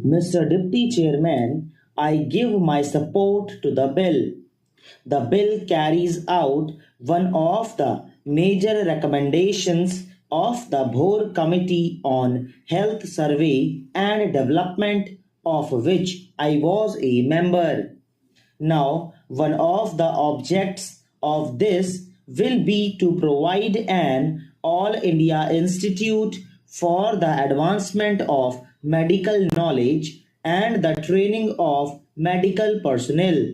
Mr. Deputy Chairman, I give my support to the bill. The bill carries out one of the major recommendations of the Bhor Committee on Health Survey and Development, of which I was a member. Now, one of the objects of this will be to provide an All India Institute for the advancement of medical knowledge and the training of medical personnel.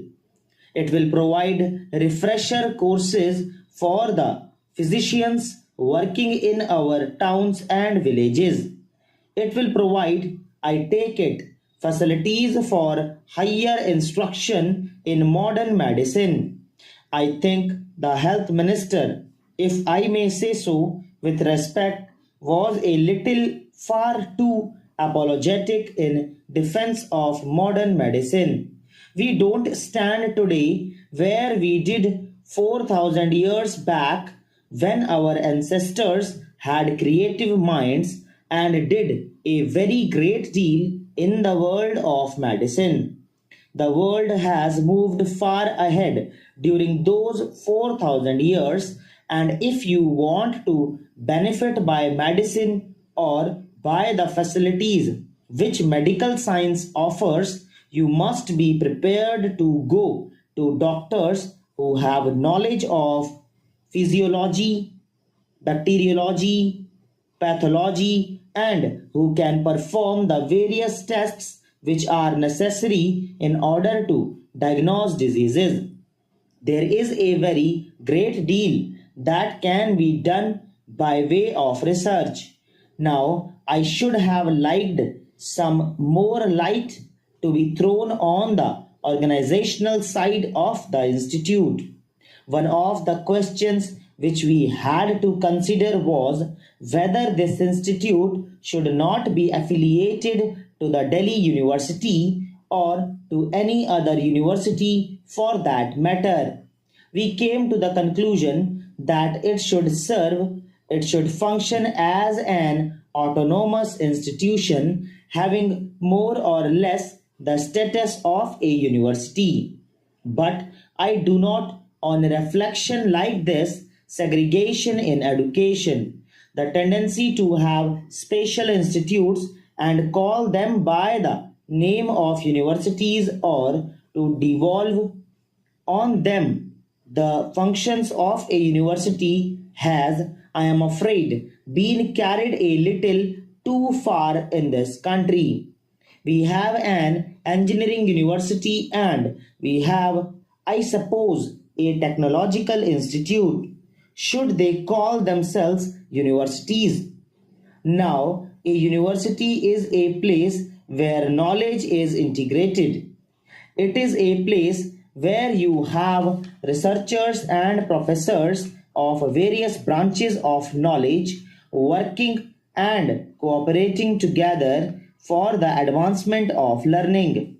It will provide refresher courses for the physicians working in our towns and villages. It will provide, I take it, facilities for higher instruction in modern medicine. I think the health minister, if I may say so with respect, was a little far too apologetic in defense of modern medicine. We don't stand today where we did 4,000 years back when our ancestors had creative minds and did a very great deal in the world of medicine. The world has moved far ahead during those 4,000 years, and if you want to benefit by medicine or by the facilities which medical science offers, you must be prepared to go to doctors who have knowledge of physiology, bacteriology, pathology, and who can perform the various tests which are necessary in order to diagnose diseases. There is a very great deal that can be done by way of research. Now, I should have liked some more light to be thrown on the organizational side of the institute. One of the questions which we had to consider was whether this institute should not be affiliated to the Delhi University or to any other university for that matter. We came to the conclusion that it should function as an autonomous institution having more or less the status of a university. But I do not, on reflection like this, segregation in education, the tendency to have special institutes and call them by the name of universities or to devolve on them the functions of a university has, I am afraid, been carried a little too far in this country. We have an engineering university and we have, I suppose, a technological institute. Should they call themselves universities? Now, a university is a place where knowledge is integrated. It is a place where you have researchers and professors of various branches of knowledge working and cooperating together for the advancement of learning.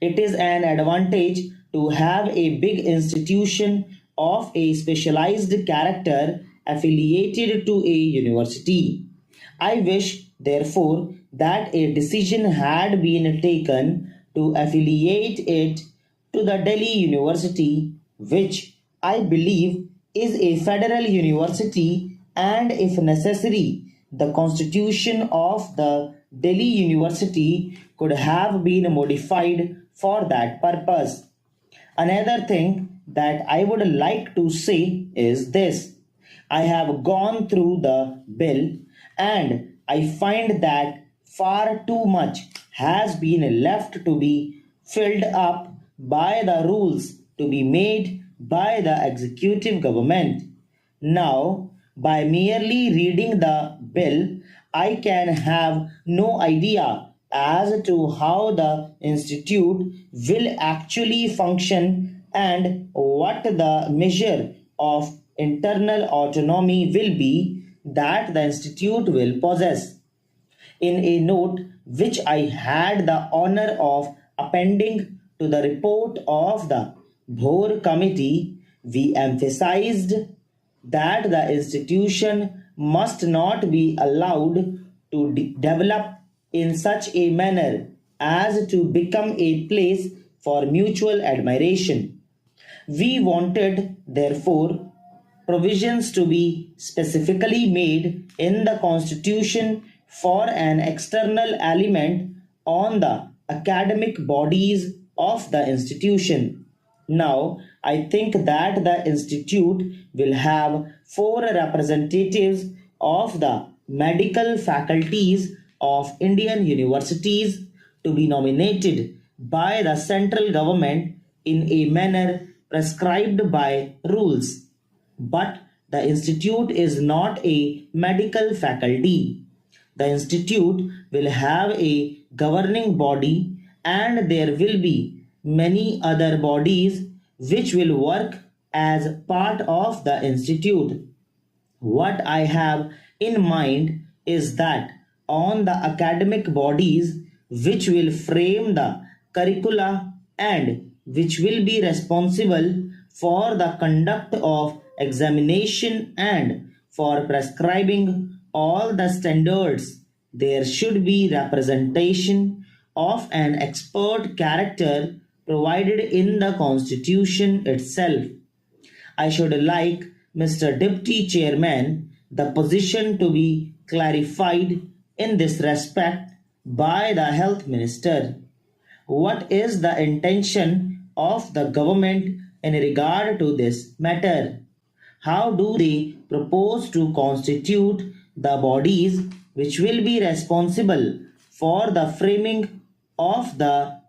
It is an advantage to have a big institution of a specialized character affiliated to a university. I wish, therefore, that a decision had been taken to affiliate it to the Delhi University, which I believe is a federal university, and if necessary, the constitution of the Delhi University could have been modified for that purpose. Another thing that I would like to say is this. I have gone through the bill and I find that far too much has been left to be filled up by the rules to be made by the executive government. Now, by merely reading the bill, I can have no idea as to how the institute will actually function and what the measure of internal autonomy will be that the institute will possess. In a note which I had the honor of appending to the report of the Bhor Committee, we emphasized that the institution must not be allowed to develop in such a manner as to become a place for mutual admiration. We wanted, therefore, provisions to be specifically made in the Constitution for an external element on the academic bodies of the institution. Now, I think that the institute will have four representatives of the medical faculties of Indian universities to be nominated by the central government in a manner prescribed by rules. But the institute is not a medical faculty. The institute will have a governing body, and there will be many other bodies which will work as part of the institute. What I have in mind is that on the academic bodies which will frame the curricula and which will be responsible for the conduct of examination and for prescribing all the standards, there should be representation of an expert character provided in the constitution itself. I should like, Mr. Deputy Chairman, the position to be clarified in this respect by the Health Minister. What is the intention of the government in regard to this matter? How do they propose to constitute the bodies which will be responsible for the framing of the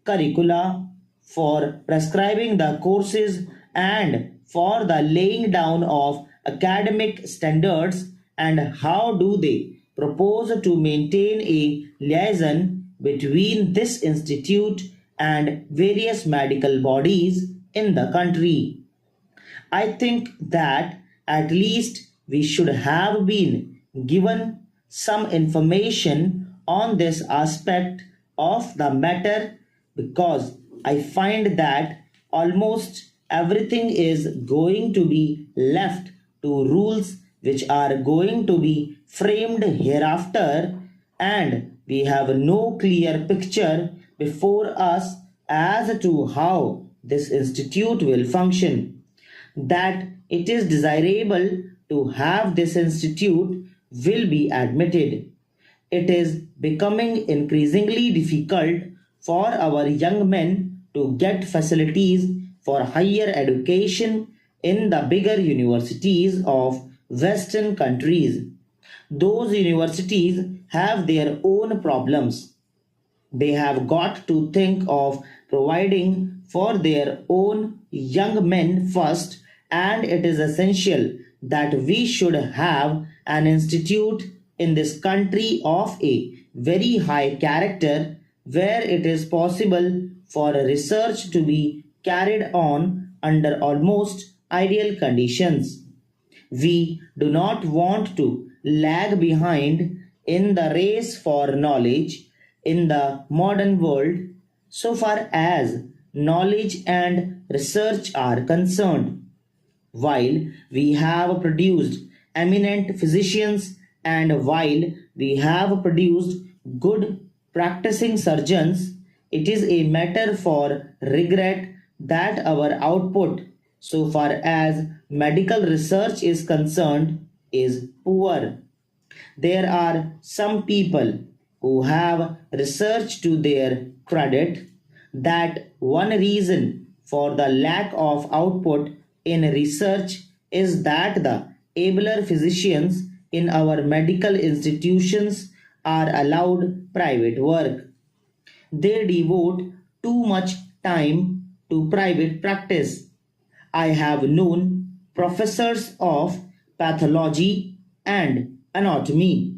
curricula, for prescribing the courses, and for the laying down of academic standards, and how do they propose to maintain a liaison between this institute and various medical bodies in the country? I think that at least we should have been given some information on this aspect of the matter, because I find that almost everything is going to be left to rules which are going to be framed hereafter, and we have no clear picture before us as to how this institute will function. That it is desirable to have this institute will be admitted. It is becoming increasingly difficult for our young men to get facilities for higher education in the bigger universities of Western countries. Those universities have their own problems. They have got to think of providing for their own young men first, and it is essential that we should have an institute in this country of a very high character where it is possible for research to be carried on under almost ideal conditions. We do not want to lag behind in the race for knowledge in the modern world so far as knowledge and research are concerned. While we have produced eminent physicians and while we have produced good practicing surgeons, it is a matter for regret that our output, so far as medical research is concerned, is poor. There are some people who have research to their credit that one reason for the lack of output in research is that the abler physicians in our medical institutions are allowed private work. They devote too much time to private practice. I have known professors of pathology and anatomy